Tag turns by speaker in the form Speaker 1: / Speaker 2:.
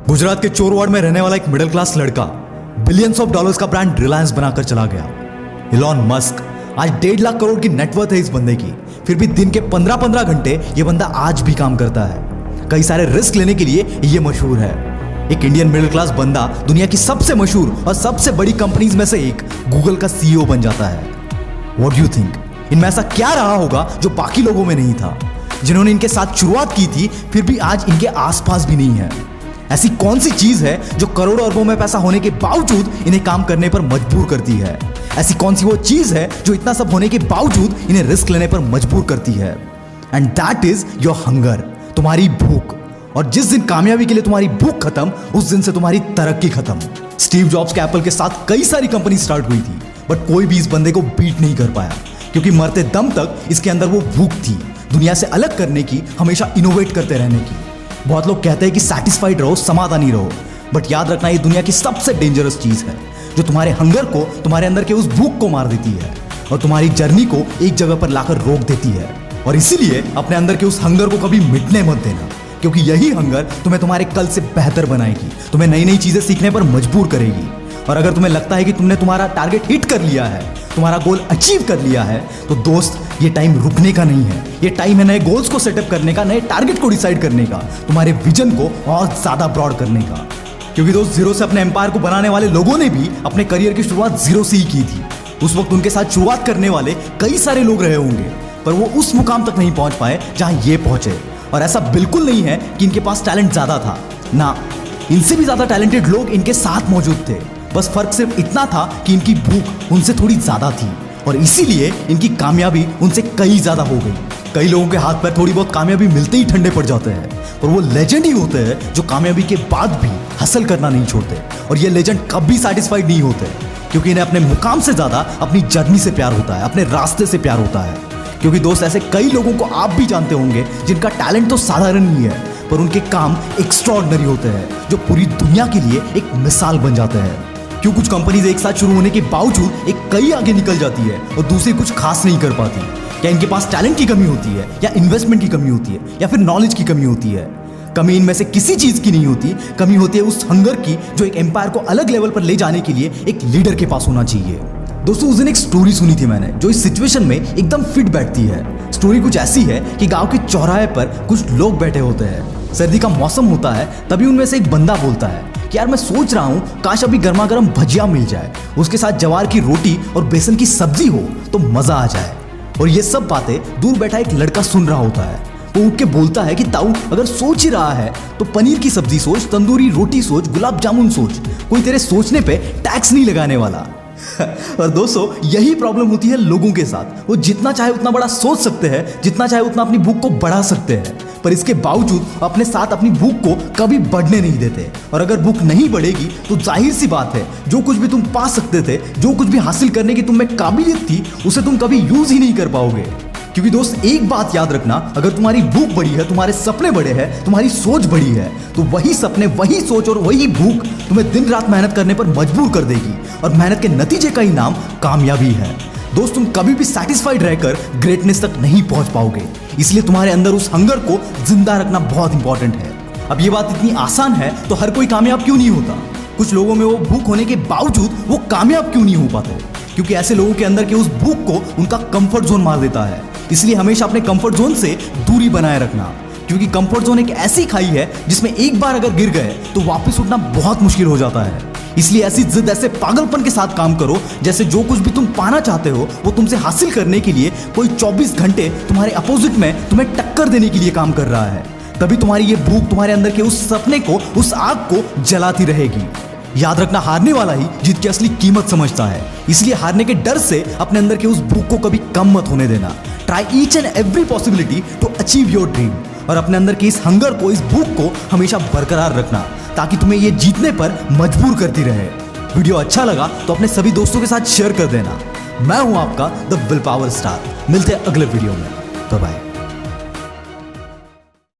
Speaker 1: गुजरात के चोरवाड़ में रहने वाला एक मिडिल क्लास लड़का बिलियंस ऑफ डॉलर्स का ब्रांड रिलायंस बनाकर चला गया। इलॉन मस्क, आज 1.5 लाख करोड़ की नेटवर्थ है इस बंदे की, फिर भी दिन के 15-15 घंटे ये बंदा आज भी काम करता है। कई सारे रिस्क लेने के लिए ये मशहूर है। एक इंडियन मिडिल क्लास बंदा दुनिया की सबसे मशहूर और सबसे बड़ी कंपनीज में से एक गूगल का सीईओ बन जाता है। व्हाट डू यू थिंक, इनमें ऐसा क्या रहा होगा जो बाकी लोगों में नहीं था, जिन्होंने इनके साथ शुरुआत की थी फिर भी आज इनके आसपास भी नहीं है? ऐसी कौन सी चीज है जो करोड़ों अरबों में पैसा होने के बावजूद इन्हें काम करने पर मजबूर करती है? ऐसी कौन सी वो चीज है जो इतना सब होने के बावजूद इन्हें रिस्क लेने पर मजबूर करती है? And that is your hunger, तुम्हारी भूख। और जिस दिन कामयाबी के लिए तुम्हारी भूख खत्म, उस दिन से तुम्हारी तरक्की खत्म। स्टीव जॉब्स के एप्पल के साथ कई सारी कंपनी स्टार्ट हुई थी, बट कोई भी इस बंदे को बीट नहीं कर पाया, क्योंकि मरते दम तक इसके अंदर वो भूख थी, दुनिया से अलग करने की, हमेशा इनोवेट करते रहने की। बहुत लोग कहते हैं कि सैटिस्फाइड रहो, समाधानी रहो, बट याद रखना ये दुनिया की सबसे डेंजरस चीज है, जो तुम्हारे हंगर को, तुम्हारे अंदर के उस भूख को मार देती है और तुम्हारी जर्नी को एक जगह पर लाकर रोक देती है। और इसीलिए अपने अंदर के उस हंगर को कभी मिटने मत देना, क्योंकि यही हंगर तुम्हें तुम्हारे कल से बेहतर बनाएगी, तुम्हें नई नई चीजें सीखने पर मजबूर करेगी। और अगर तुम्हें लगता है कि तुमने तुम्हारा टारगेट हिट कर लिया है, तुम्हारा गोल अचीव कर लिया है, तो दोस्त ये टाइम रुकने का नहीं है। ये टाइम है नए गोल्स को सेटअप करने का, नए टारगेट को डिसाइड करने का, तुम्हारे विजन को और ज्यादा ब्रॉड करने का। क्योंकि दोस्त, जीरो से अपने एम्पायर को बनाने वाले लोगों ने भी अपने करियर की शुरुआत जीरो से ही की थी। उस वक्त उनके साथ शुरुआत करने वाले कई सारे लोग रहे होंगे, पर वो उस मुकाम तक नहीं पहुंच पाए जहां ये पहुंचे। और ऐसा बिल्कुल नहीं है कि इनके पास टैलेंट ज्यादा था, ना, इनसे भी ज्यादा टैलेंटेड लोग इनके साथ मौजूद थे। बस फर्क सिर्फ इतना था कि इनकी भूख उनसे थोड़ी ज्यादा थी, और इसीलिए इनकी कामयाबी उनसे कई ज्यादा हो गई। कई लोगों के हाथ पैर थोड़ी बहुत कामयाबी मिलते ही ठंडे पड़ जाते हैं, और वो लेजेंड ही होते हैं जो कामयाबी के बाद भी हासिल करना नहीं छोड़ते। और ये लेजेंड कभी सैटिस्फाइड नहीं होते, क्योंकि इन्हें अपने मुकाम से ज्यादा अपनी जर्नी से प्यार होता है, अपने रास्ते से प्यार होता है। क्योंकि दोस्त, ऐसे कई लोगों को आप भी जानते होंगे जिनका टैलेंट तो साधारण ही है, पर उनके काम एक्स्ट्राऑर्डिनरी होते हैं, जो पूरी दुनिया के लिए एक मिसाल बन जाते हैं। क्यों कुछ कंपनीज एक साथ शुरू होने के बावजूद एक कई आगे निकल जाती है और दूसरी कुछ खास नहीं कर पाती? क्या इनके पास टैलेंट की कमी होती है, या इन्वेस्टमेंट की कमी होती है, या फिर नॉलेज की कमी होती है? कमी इनमें से किसी चीज की नहीं होती, कमी होती है उस हंगर की जो एक एम्पायर को अलग लेवल पर ले जाने के लिए एक लीडर के पास होना चाहिए। दोस्तों, उस दिन एक स्टोरी सुनी थी मैंने, जो इस सिचुएशन में एकदम फिट बैठती है। स्टोरी कुछ ऐसी है कि गांव के चौराहे पर कुछ लोग बैठे होते हैं, सर्दी का मौसम होता है, तभी उनमें से एक बंदा बोलता है कि यार, मैं सोच रहा हूं काश अभी गर्मा गर्म भजिया मिल जाए, उसके साथ जवार की रोटी और बेसन की सब्जी हो तो मजा आ जाए। और ये सब बातें दूर बैठा एक लड़का सुन रहा होता है। वो उठ के बोलता है कि ताऊ, अगर सोच ही रहा है तो पनीर की सब्जी सोच, तंदूरी रोटी सोच, गुलाब जामुन सोच, कोई तेरे सोचने पे टैक्स नहीं लगाने वाला। और दोस्तों, यही प्रॉब्लम होती है लोगों के साथ। वो जितना चाहे उतना बड़ा सोच सकते हैं, जितना चाहे उतना अपनी भूख को बढ़ा सकते हैं, पर इसके बावजूद अपने साथ अपनी भूख को कभी बढ़ने नहीं देते। और अगर भूख नहीं बढ़ेगी तो जाहिर सी बात है, जो कुछ भी तुम पा सकते थे, जो कुछ भी हासिल करने की तुम में काबिलियत थी, उसे तुम कभी यूज ही नहीं कर पाओगे। क्योंकि दोस्त, एक बात याद रखना, अगर तुम्हारी भूख बड़ी है, तुम्हारे सपने बड़े हैं, तुम्हारी सोच बड़ी है, तो वही सपने, वही सोच और वही भूख तुम्हें दिन रात मेहनत करने पर मजबूर कर देगी। और मेहनत के नतीजे का ही नाम कामयाबी है। दोस्त, तुम कभी भी सैटिस्फाइड रहकर ग्रेटनेस तक नहीं पहुंच पाओगे, इसलिए तुम्हारे अंदर उस हंगर को जिंदा रखना बहुत इंपॉर्टेंट है। अब ये बात इतनी आसान है तो हर कोई कामयाब क्यों नहीं होता? कुछ लोगों में वो भूख होने के बावजूद वो कामयाब क्यों नहीं हो पाते? क्योंकि ऐसे लोगों के अंदर के उस भूख को उनका कंफर्ट जोन मार देता है। इसलिए हमेशा अपने कंफर्ट जोन से दूरी बनाए रखना, क्योंकि कंफर्ट जोन एक ऐसी खाई है जिसमें एक बार अगर गिर गए तो वापस उठना बहुत मुश्किल हो जाता है। इसलिए ऐसी जिद, ऐसे पागलपन के साथ काम करो जैसे जो कुछ भी तुम पाना चाहते हो वो तुमसे हासिल करने के लिए कोई 24 घंटे तुम्हारे अपोजिट में तुम्हें टक्कर देने के लिए काम कर रहा है। तभी तुम्हारी ये भूख तुम्हारे अंदर के उस सपने को, उस आग को जलाती रहेगी। याद रखना, हारने वाला ही जीत की असली कीमत समझता है। इसलिए हारने के डर से अपने अंदर के उस भूख को कभी कम मत होने देना। Try each and every possibility to achieve your dream. और अपने अंदर की इस हंगर को, इस भूख को हमेशा बरकरार रखना, ताकि तुम्हें ये जीतने पर मजबूर करती रहे। वीडियो अच्छा लगा तो अपने सभी दोस्तों के साथ शेयर कर देना। मैं हूं आपका द विल पावर स्टार। मिलते हैं अगले वीडियो में। Bye bye.